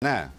né?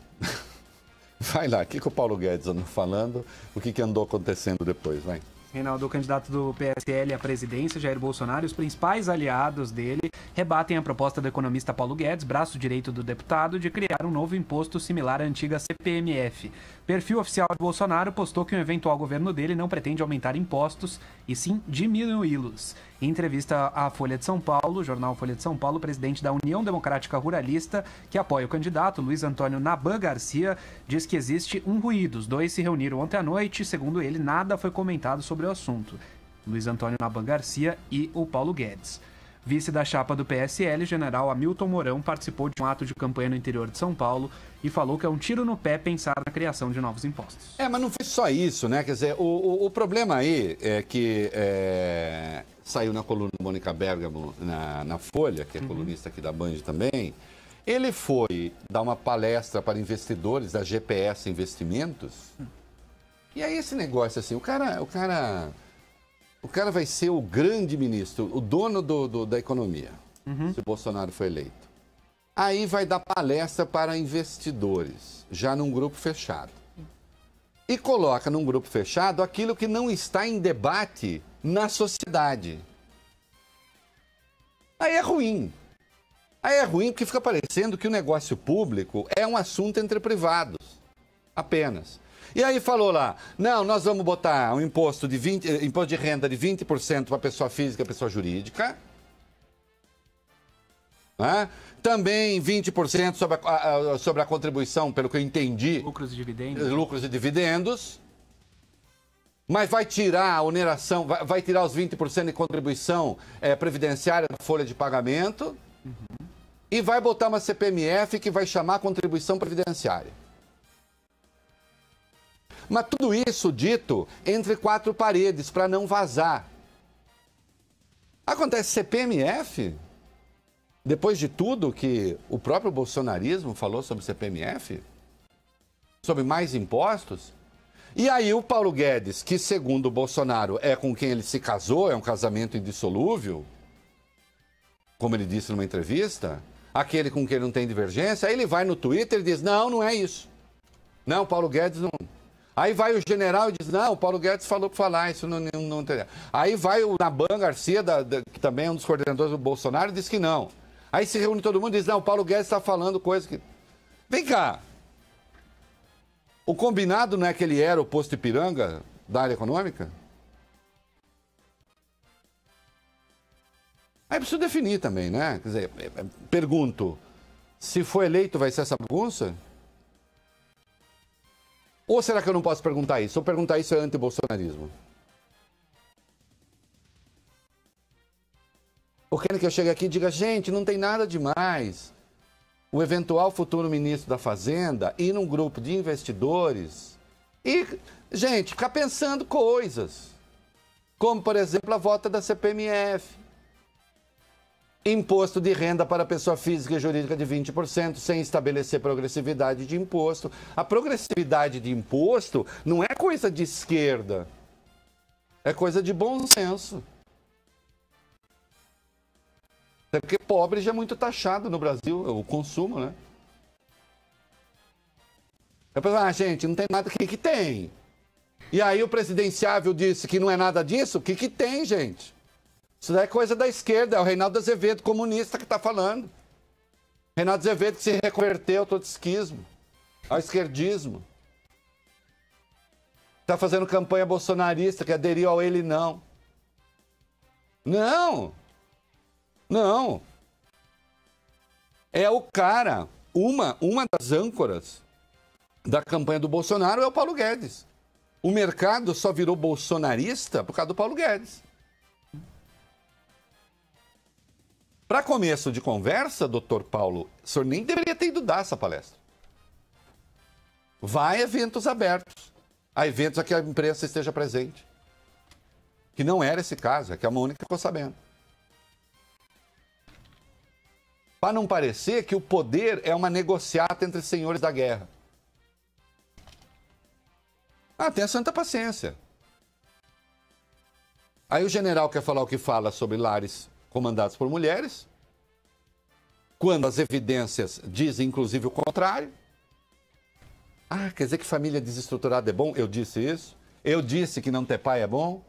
Vai lá, o que o Paulo Guedes andou falando, o que andou acontecendo depois, vai. Reinaldo, o candidato do PSL à presidência, Jair Bolsonaro, e os principais aliados dele rebatem a proposta do economista Paulo Guedes, braço direito do deputado, de criar um novo imposto similar à antiga CPMF. Perfil oficial de Bolsonaro postou que o eventual governo dele não pretende aumentar impostos, e sim diminuí-los. Em entrevista à Folha de São Paulo, jornal Folha de São Paulo, o presidente da União Democrática Ruralista, que apoia o candidato, Luiz Antônio Naban Garcia, diz que existe um ruído. Os dois se reuniram ontem à noite e, segundo ele, nada foi comentado sobre o assunto. Luiz Antônio Naban Garcia e o Paulo Guedes. Vice da chapa do PSL, general Hamilton Mourão, participou de um ato de campanha no interior de São Paulo e falou que é um tiro no pé pensar na criação de novos impostos. Mas não foi só isso, né? Quer dizer, o problema aí é que saiu na coluna do Mônica Bergamo na Folha, que é colunista aqui da Band também. Ele foi dar uma palestra para investidores da GPS Investimentos. E aí esse negócio assim, o cara vai ser o grande ministro, o dono da economia, se o Bolsonaro for eleito. Aí vai dar palestra para investidores, já num grupo fechado. E coloca num grupo fechado aquilo que não está em debate na sociedade. Aí é ruim. Aí é ruim porque fica parecendo que o negócio público é um assunto entre privados, apenas. E aí falou lá, não, nós vamos botar um imposto de renda de 20% para pessoa física e pessoa jurídica. Né? Também 20% sobre a contribuição, pelo que eu entendi. Lucros e dividendos. Lucros e dividendos. Mas vai tirar a oneração, vai tirar os 20% de contribuição previdenciária da folha de pagamento. E vai botar uma CPMF que vai chamar contribuição previdenciária. Mas tudo isso dito entre quatro paredes, para não vazar. Acontece CPMF, depois de tudo que o próprio bolsonarismo falou sobre CPMF, sobre mais impostos, e aí o Paulo Guedes, que segundo o Bolsonaro é com quem ele se casou, é um casamento indissolúvel, como ele disse numa entrevista, aquele com quem ele não tem divergência, aí ele vai no Twitter e diz, não é isso. Não, Paulo Guedes não... Aí vai o general e diz, não, o Paulo Guedes falou para falar, isso não tem. Aí vai o Naban Garcia, que também é um dos coordenadores do Bolsonaro, e diz que não. Aí se reúne todo mundo e diz, não, o Paulo Guedes está falando coisa que... Vem cá. O combinado não é que ele era o posto Ipiranga da área econômica? Aí preciso definir também, né? Quer dizer, pergunto, se for eleito vai ser essa bagunça? Ou será que eu não posso perguntar isso? Se eu perguntar isso é anti-bolsonarismo. Ou querem que eu chegue aqui e diga, gente, não tem nada demais. O eventual futuro ministro da Fazenda ir num grupo de investidores e, gente, ficar pensando coisas. Como, por exemplo, a volta da CPMF. Imposto de renda para pessoa física e jurídica de 20%, sem estabelecer progressividade de imposto. A progressividade de imposto não é coisa de esquerda. É coisa de bom senso. Até porque pobre já é muito taxado no Brasil, o consumo, né? Depois, gente, não tem nada. O que tem? E aí o presidenciável disse que não é nada disso? O que tem, gente? Isso daí é coisa da esquerda, é o Reinaldo Azevedo, comunista, que está falando. Reinaldo Azevedo que se reconverteu ao trotskismo, ao esquerdismo. Está fazendo campanha bolsonarista, que aderiu ao ele não. Não! Não! É o cara, uma das âncoras da campanha do Bolsonaro é o Paulo Guedes. O mercado só virou bolsonarista por causa do Paulo Guedes. Para começo de conversa, doutor Paulo, o senhor nem deveria ter ido dar essa palestra. Vai a eventos abertos, a eventos a que a imprensa esteja presente. Que não era esse caso, é que a Mônica ficou sabendo. Para não parecer que o poder é uma negociata entre senhores da guerra. Tenha santa paciência. Aí o general quer falar o que fala sobre lares comandados por mulheres, quando as evidências dizem, inclusive, o contrário. Ah, quer dizer que família desestruturada é bom? Eu disse isso? Eu disse que não ter pai é bom?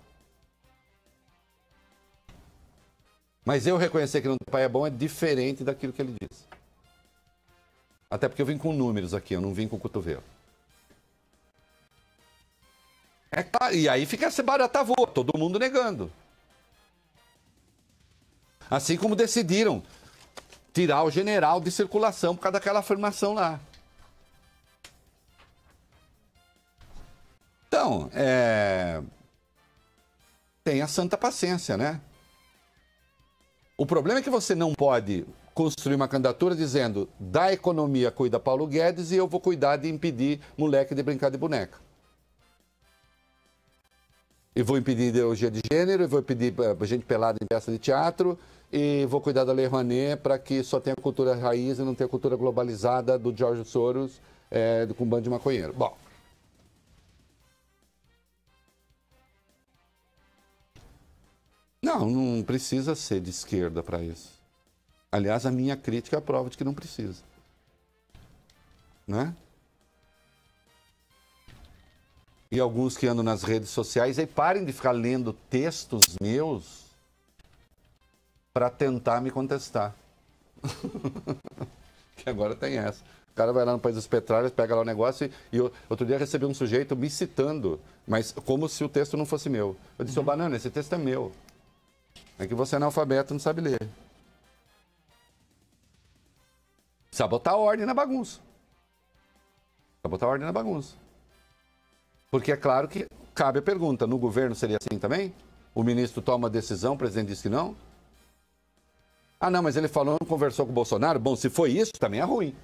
Mas eu reconhecer que não ter pai é bom é diferente daquilo que ele disse. Até porque eu vim com números aqui, eu não vim com cotovelo. É claro, e aí fica essa barata voa, todo mundo negando. Assim como decidiram tirar o general de circulação por causa daquela afirmação lá. Então, tenha santa paciência, né? O problema é que você não pode construir uma candidatura dizendo da economia cuida Paulo Guedes e eu vou cuidar de impedir moleque de brincar de boneca. E vou impedir ideologia de gênero, e vou impedir gente pelada em peça de teatro, e vou cuidar da Lei Rouanet para que só tenha cultura raiz e não tenha cultura globalizada do George Soros com um bando de maconheiro. Bom. Não precisa ser de esquerda para isso. Aliás, a minha crítica é a prova de que não precisa. Né? E alguns que andam nas redes sociais, aí parem de ficar lendo textos meus para tentar me contestar. Que agora tem essa. O cara vai lá no País das Petralhas, pega lá o negócio e outro dia eu recebi um sujeito me citando, mas como se o texto não fosse meu. Eu disse, ô Banana, esse texto é meu. É que você é analfabeto e não sabe ler. Precisa botar ordem na bagunça. Precisa botar ordem na bagunça. Porque é claro que cabe a pergunta, no governo seria assim também? O ministro toma a decisão, o presidente diz que não? Ah, não, mas ele falou, não conversou com o Bolsonaro? Bom, se foi isso, também é ruim.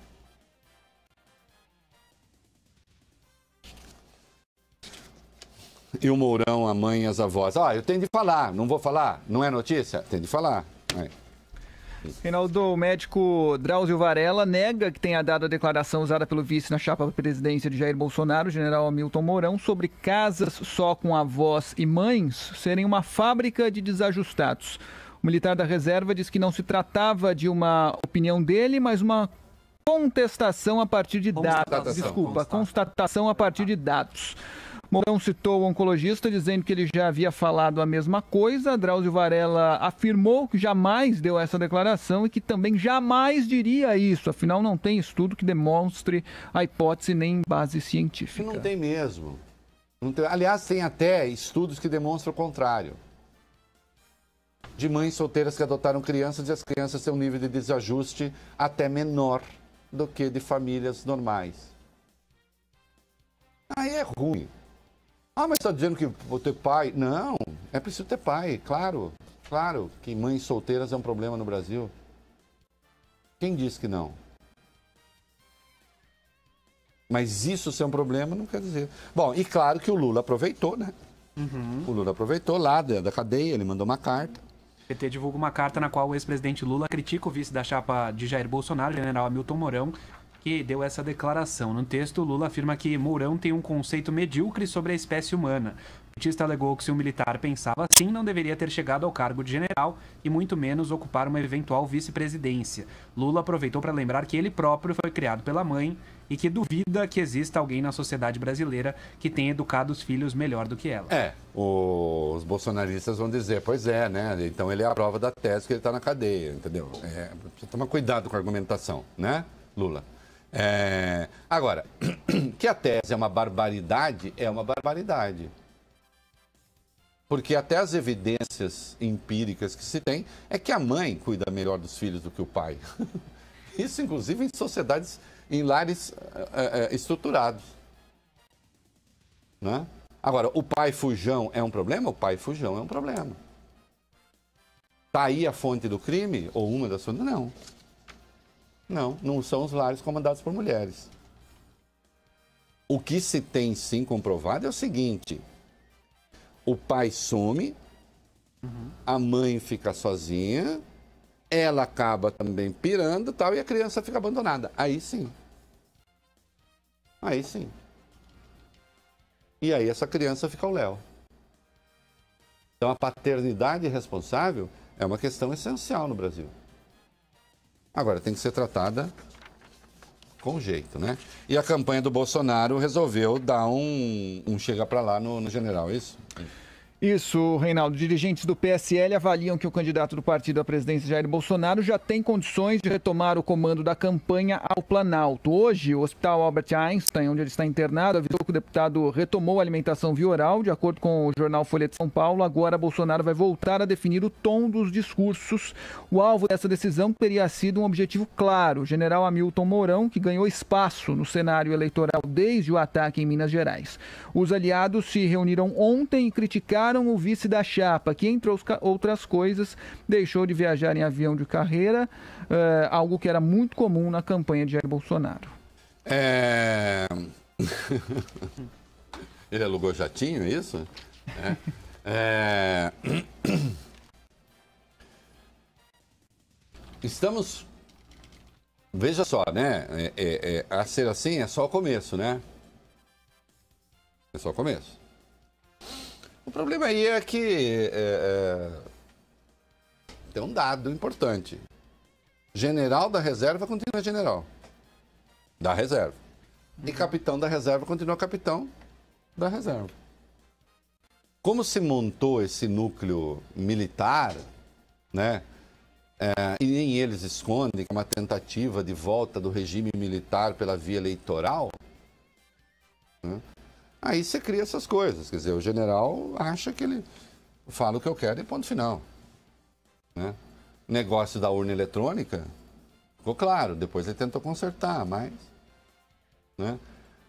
E o Mourão, a mãe e as avós. Ah, eu tenho de falar, não vou falar? Não é notícia? Tem de falar. Reinaldo, o médico Drauzio Varela nega que tenha dado a declaração usada pelo vice na chapa da presidência de Jair Bolsonaro, o general Hamilton Mourão, sobre casas só com avós e mães serem uma fábrica de desajustados. O militar da reserva diz que não se tratava de uma opinião dele, mas uma contestação a partir de dados. Constatação a partir de dados. Mourão citou o oncologista dizendo que ele já havia falado a mesma coisa. Drauzio Varela afirmou que jamais deu essa declaração e que também jamais diria isso. Afinal, não tem estudo que demonstre a hipótese nem base científica. Não tem mesmo. Não tem... Aliás, tem até estudos que demonstram o contrário. De mães solteiras que adotaram crianças e as crianças têm um nível de desajuste até menor do que de famílias normais. Aí é ruim. Ah, mas está dizendo que vou ter pai? Não, é preciso ter pai, claro. Claro que mães solteiras é um problema no Brasil. Quem disse que não? Mas isso ser um problema não quer dizer. Bom, e claro que o Lula aproveitou, né? O Lula aproveitou lá da cadeia, ele mandou uma carta. O PT divulga uma carta na qual o ex-presidente Lula critica o vice da chapa de Jair Bolsonaro, general Hamilton Mourão, que deu essa declaração. No texto, Lula afirma que Mourão tem um conceito medíocre sobre a espécie humana. O petista alegou que se um militar pensava assim, não deveria ter chegado ao cargo de general e muito menos ocupar uma eventual vice-presidência. Lula aproveitou para lembrar que ele próprio foi criado pela mãe e que duvida que exista alguém na sociedade brasileira que tenha educado os filhos melhor do que ela. Os bolsonaristas vão dizer, pois é, né? Então ele é a prova da tese que ele está na cadeia, entendeu? Precisa tomar cuidado com a argumentação, né, Lula? Agora, que a tese é uma barbaridade, é uma barbaridade. Porque até as evidências empíricas que se tem é que a mãe cuida melhor dos filhos do que o pai. Isso, inclusive, em sociedades, em lares estruturados. Né? Agora, o pai fujão é um problema? O pai fujão é um problema. Está aí a fonte do crime? Ou uma das fontes? Não. Não são os lares comandados por mulheres. O que se tem sim comprovado é o seguinte: o pai some, a mãe fica sozinha, ela acaba também pirando tal, e a criança fica abandonada. Aí sim. Aí sim. E aí essa criança fica ao léu. Então a paternidade responsável é uma questão essencial no Brasil. Agora, tem que ser tratada com jeito, né? E a campanha do Bolsonaro resolveu dar um chega para lá no general, é isso? Isso, Reinaldo. Dirigentes do PSL avaliam que o candidato do partido à presidência, Jair Bolsonaro, já tem condições de retomar o comando da campanha ao Planalto. Hoje, o Hospital Albert Einstein, onde ele está internado, avisou que o deputado retomou a alimentação via oral. De acordo com o jornal Folha de São Paulo, agora Bolsonaro vai voltar a definir o tom dos discursos. O alvo dessa decisão teria sido um objetivo claro: o general Hamilton Mourão, que ganhou espaço no cenário eleitoral desde o ataque em Minas Gerais. Os aliados se reuniram ontem e criticaram o vice da chapa, que, entre outras coisas, deixou de viajar em avião de carreira, algo que era muito comum na campanha de Jair Bolsonaro. Ele alugou jatinho, é isso? Estamos... Veja só, né? A ser assim é só o começo, né? É só o começo. O problema aí é que tem um dado importante. General da reserva continua general da reserva. E capitão da reserva continua capitão da reserva. Como se montou esse núcleo militar, né? E nem eles escondem que é uma tentativa de volta do regime militar pela via eleitoral, né? Aí você cria essas coisas, quer dizer, o general acha que ele fala o que eu quero e ponto final, né? Negócio da urna eletrônica, ficou claro, depois ele tentou consertar, mas... né?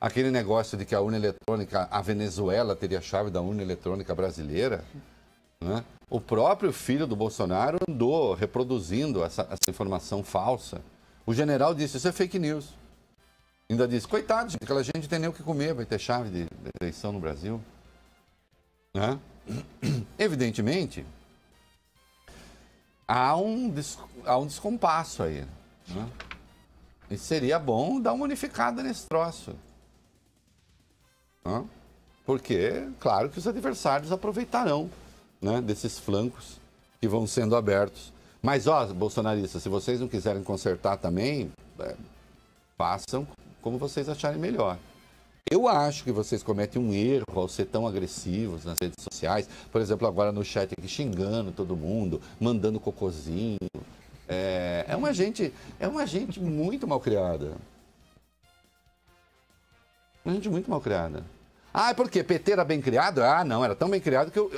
Aquele negócio de que a urna eletrônica, a Venezuela teria a chave da urna eletrônica brasileira, né? O próprio filho do Bolsonaro andou reproduzindo essa informação falsa. O general disse, isso é fake news. Ainda disse, coitado, gente, aquela gente não tem nem o que comer, vai ter chave de eleição no Brasil. Né? Evidentemente, há um descompasso aí. Né? E seria bom dar uma unificada nesse troço. Né? Porque, claro que os adversários aproveitarão, né, desses flancos que vão sendo abertos. Mas, ó, bolsonaristas, se vocês não quiserem consertar também, façam como vocês acharem melhor. Eu acho que vocês cometem um erro ao ser tão agressivos nas redes sociais. Por exemplo, agora no chat aqui, xingando todo mundo, mandando cocôzinho. É uma gente muito mal criada. Uma gente muito mal criada. Ah, por quê? PT era bem criado? Ah, não, era tão bem criado que eu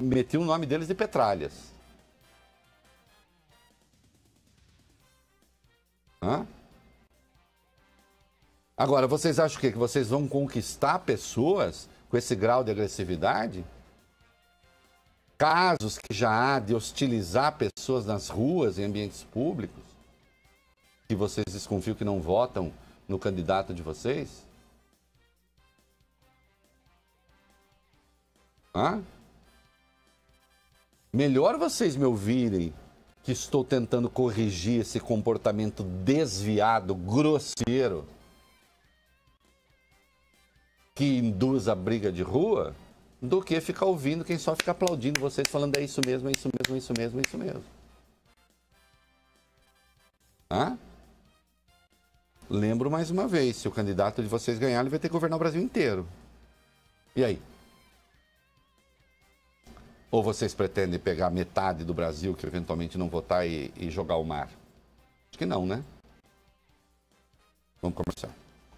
meti o nome deles de Petralhas. Hã? Agora, vocês acham o quê? Que vocês vão conquistar pessoas com esse grau de agressividade? Casos que já há de hostilizar pessoas nas ruas, em ambientes públicos, que vocês desconfiam que não votam no candidato de vocês? Hã? Melhor vocês me ouvirem que estou tentando corrigir esse comportamento desviado, grosseiro, que induz a briga de rua, do que ficar ouvindo quem só fica aplaudindo vocês, falando é isso mesmo, é isso mesmo, é isso mesmo, é isso mesmo. Hã? Lembro mais uma vez, se o candidato de vocês ganhar, ele vai ter que governar o Brasil inteiro. E aí? Ou vocês pretendem pegar metade do Brasil que eventualmente não votar e jogar ao mar? Acho que não, né? Vamos começar.